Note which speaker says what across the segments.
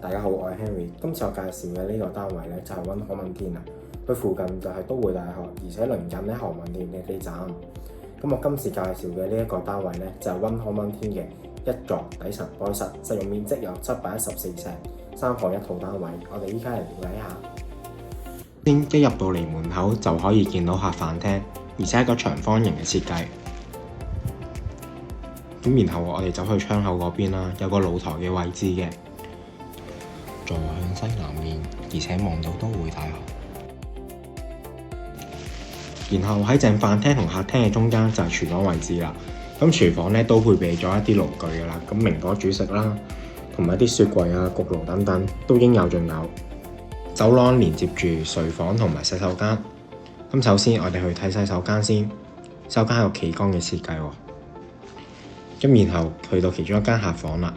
Speaker 1: 大家好，我係 Henry。今次我介紹嘅呢個單位咧就係溫康文天啊，佢附近就係都會大學，而且鄰近咧何文田地鐵站。咁我今次介紹嘅呢一個單位咧就係溫康文天嘅一座底層該室，實用面積有714尺，3房1套單位。我哋依家嚟了解一下。先一入到嚟門口就可以見到客飯廳，而且係一個長方形嘅設計。咁然後我哋走去窗口嗰邊啦，有個露台嘅位置嘅，坐向西南面，而且望到都會大學。然後喺正飯廳同客廳嘅中間就係廚房位置啦。咁廚房咧都配備咗一啲爐具噶啦，咁明火煮食啦，同埋啲雪櫃啊、焗爐等等都應有盡有。走廊連接住睡房同埋洗手間。咁首先我哋去睇洗手間先，洗手間有企缸嘅設計喎。咁然後去到其中一間客房啦，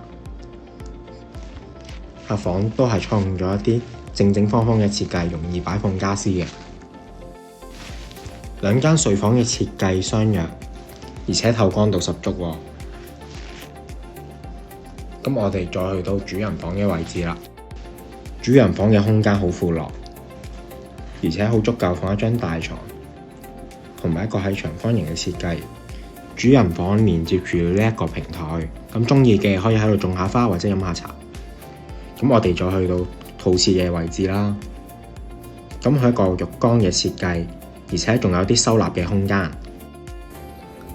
Speaker 1: 客房都係採用咗一啲正正方方嘅設計，容易擺放家私嘅。兩間睡房嘅設計相若，而且透光度十足喎。咁我哋再去到主人房嘅位置啦。主人房嘅空間好闊落，而且好足夠放一張大床，同埋一個係長方形嘅設計。主人房連接住呢一個平台，咁中意嘅可以喺度種下花或者飲下茶。咁我哋再去到套廁嘅位置啦。咁佢一個浴缸嘅設計，而且仲有啲收納嘅空間。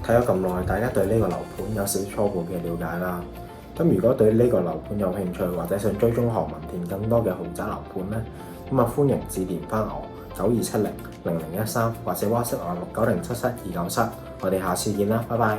Speaker 1: 睇咗咁耐，大家對呢個樓盤有少少初步嘅了解啦。咁如果對呢個樓盤有興趣，或者想追蹤何文田更多嘅豪宅樓盤呢，咁啊歡迎致電返我92700013，或者 WhatsApp 我69077297。我哋下次見啦，拜拜。